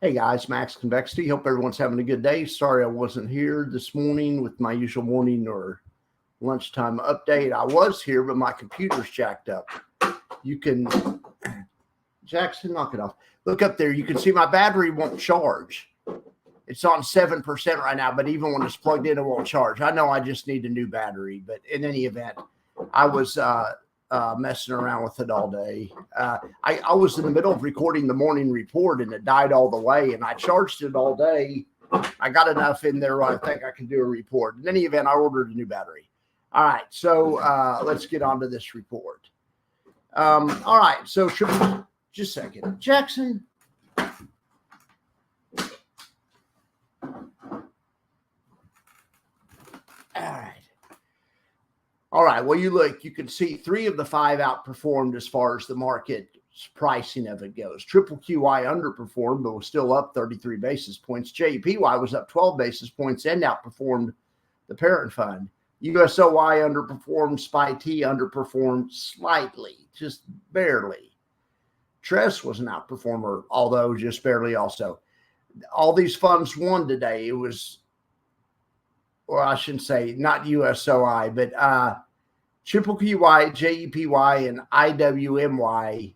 Hey guys, Max Convexity. Hope everyone's having a good day. Sorry I wasn't here this morning with my usual morning or lunchtime update. I was here, but my computer's jacked up. You can, Jackson, knock it off. Look up there. You can see my battery won't charge. It's on 7% right now, but even when it's plugged in, it won't charge. I know I just need a new battery, but in any event, I was messing around with it all day. I was in the middle of recording the morning report and it died all the way, and I charged it all day. I got enough in there where I think I can do a report. In any event, I ordered a new battery. All right, so let's get on to this report. All right, so just a second. Jackson. All right. Well, you can see 3 of the 5 outperformed as far as the market's pricing of it goes. Triple QY underperformed, but was still up 33 basis points. JPY was up 12 basis points and outperformed the parent fund. USOY underperformed. SPY-T underperformed slightly, just barely. TRES was an outperformer, although just barely also. All these funds won today. It was, or I shouldn't say not USOI, but Triple QY, JEPY, and IWMY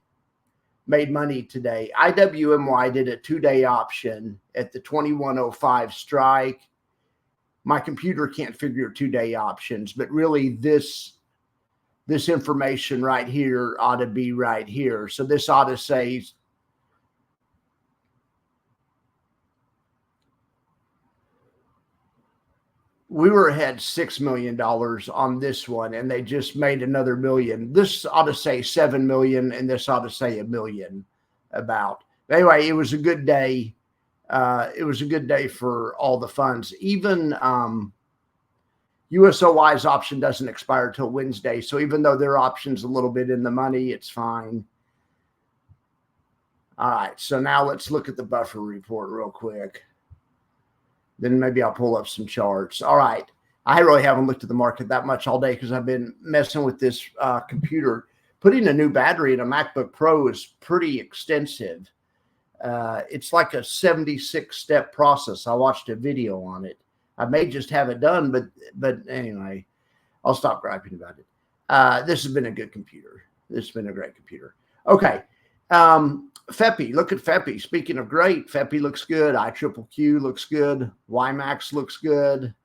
made money today. IWMY did a 2-day option at the 2105 strike. My computer can't figure 2-day options, but really this information right here ought to be right here. So this ought to say we were ahead $6 million on this one, and they just made another $1 million. This ought to say $7 million, and this ought to say $1 million about. Anyway, it was a good day. It was a good day for all the funds. Even USOY's option doesn't expire till Wednesday, so even though their option's a little bit in the money, it's fine. All right, so now let's look at the buffer report real quick. Then maybe I'll pull up some charts. All right. I really haven't looked at the market that much all day because I've been messing with this computer. Putting a new battery in a MacBook Pro is pretty extensive. It's like a 76-step process. I watched a video on it. I may just have it done, but anyway, I'll stop griping about it. This has been a good computer. This has been a great computer. Okay. FEPI, look at FEPI. Speaking of great, FEPI looks good. IQQQ looks good. YMAX looks good.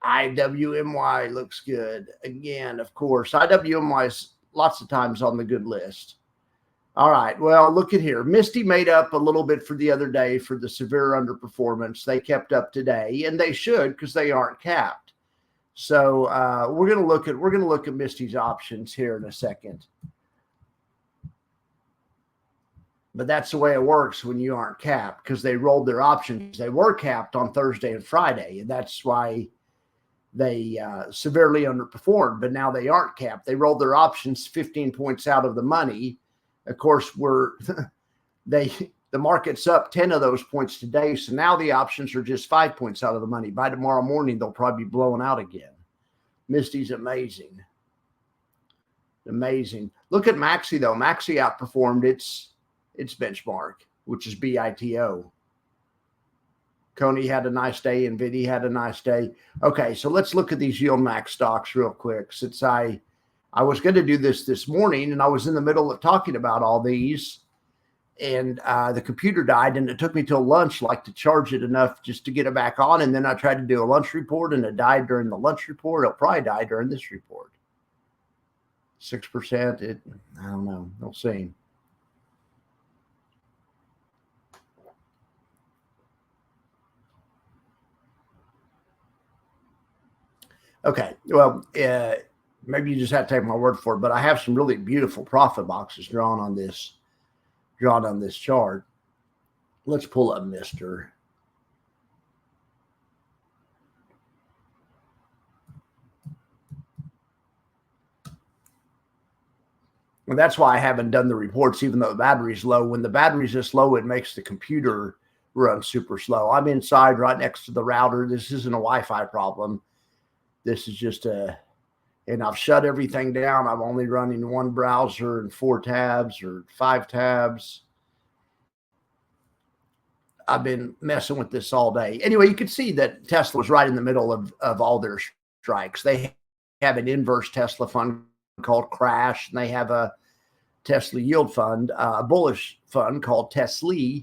IWMY looks good. Again, of course, IWMY is lots of times on the good list. All right, well, look at here. Misty made up a little bit for the other day for the severe underperformance. They kept up today, and they should because they aren't capped. So we're going to look at Misty's options here in a second. But that's the way it works when you aren't capped because they rolled their options. They were capped on Thursday and Friday, and that's why they severely underperformed. But now they aren't capped. They rolled their options 15 points out of the money. Of course, the market's up 10 of those points today, so now the options are just 5 points out of the money. By tomorrow morning, they'll probably be blowing out again. Misty's amazing. Amazing. Look at Maxi, though. Maxi outperformed its benchmark, which is BITO. Coney had a nice day. NVIDIA had a nice day. Okay, so let's look at these yield max stocks real quick. Since I was going to do this morning, and I was in the middle of talking about all these, and the computer died, and it took me till lunch, like to charge it enough just to get it back on, and then I tried to do a lunch report, and it died during the lunch report. It'll probably die during this report. 6%. I don't know. We'll see. Okay, well, maybe you just have to take my word for it, but I have some really beautiful profit boxes drawn on this chart. Let's pull up Mr. And that's why I haven't done the reports, even though the battery's low. When the battery's this low, it makes the computer run super slow. I'm inside right next to the router. This isn't a Wi-Fi problem. This is just and I've shut everything down. I'm only running one browser and 4 tabs or 5 tabs. I've been messing with this all day. Anyway, you could see that Tesla was right in the middle of all their strikes. They have an inverse Tesla fund called Crash, and they have a Tesla yield fund, a bullish fund called Tesla.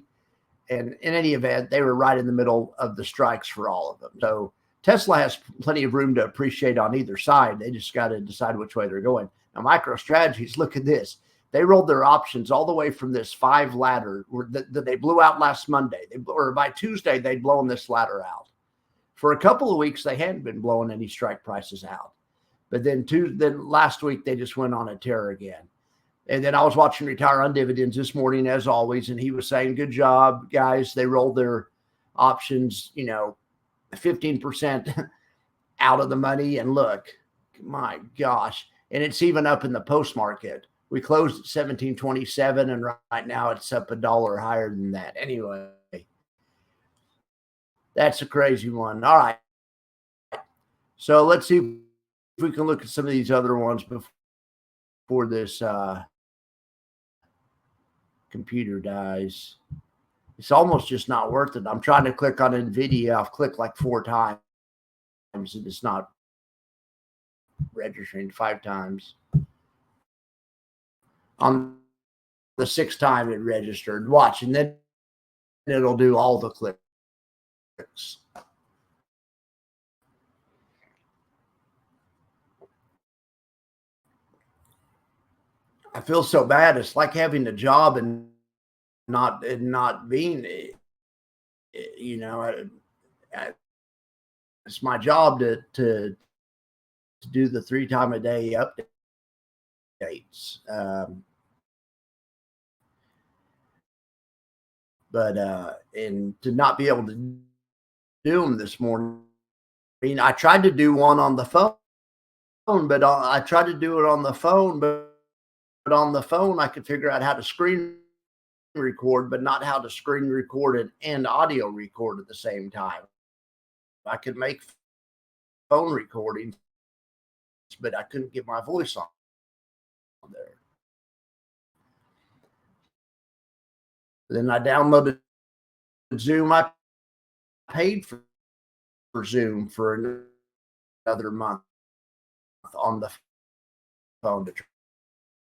And in any event, they were right in the middle of the strikes for all of them. So Tesla has plenty of room to appreciate on either side. They just got to decide which way they're going. Now, MicroStrategies, look at this. They rolled their options all the way from this 5 ladder that they blew out last Monday. Or by Tuesday, they'd blown this ladder out. For a couple of weeks, they hadn't been blowing any strike prices out. But then last week, they just went on a tear again. And then I was watching Retire on Dividends this morning, as always, and he was saying, good job, guys. They rolled their options, 15% out of the money. And look, my gosh. And it's even up in the post market. We closed at 17.27, and right now it's up $1 higher than that. Anyway, that's a crazy one. All right. So let's see if we can look at some of these other ones before this computer dies. It's almost just not worth it. I'm trying to click on NVIDIA. I've clicked like 4 times, and it's not registering 5 times. On the 6th time it registered. Watch, and then it'll do all the clicks. I feel so bad. It's like having a job and not being, it's my job to do the 3 time a day updates. And to not be able to do them this morning. I mean, I tried to do one on the phone, but I tried to do it on the phone, but on the phone I could figure out how to screen record, but not how to screen record and audio record at the same time. I could make phone recordings, but I couldn't get my voice on there. Then I downloaded Zoom. I paid for Zoom for another month on the phone to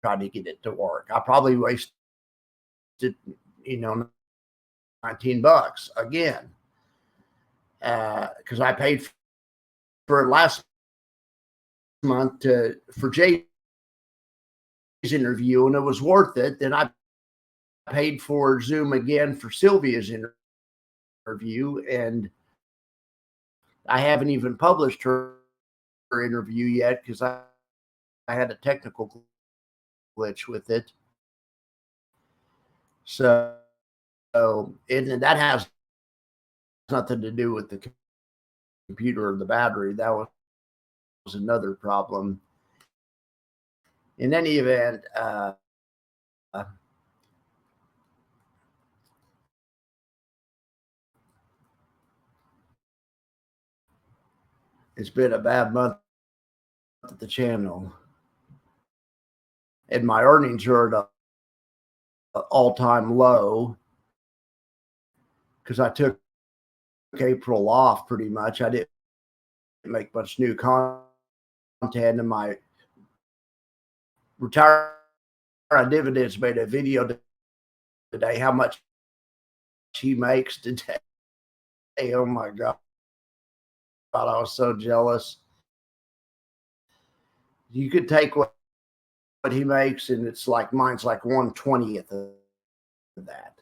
try to get it to work. I probably wasted, $19 again, because I paid for last month for Jay's interview, and it was worth it. Then I paid for Zoom again for Sylvia's interview, and I haven't even published her interview yet because I had a technical glitch with it. So and that has nothing to do with the computer or the battery. That was another problem. In any event, it's been a bad month at the channel, and my earnings are at an all-time low because I took April off pretty much. I didn't make much new content, and my Retire on Dividends made a video today how much he makes today. Oh my God. I was so jealous. You could take what he makes, and it's like mine's like 1/20th of that.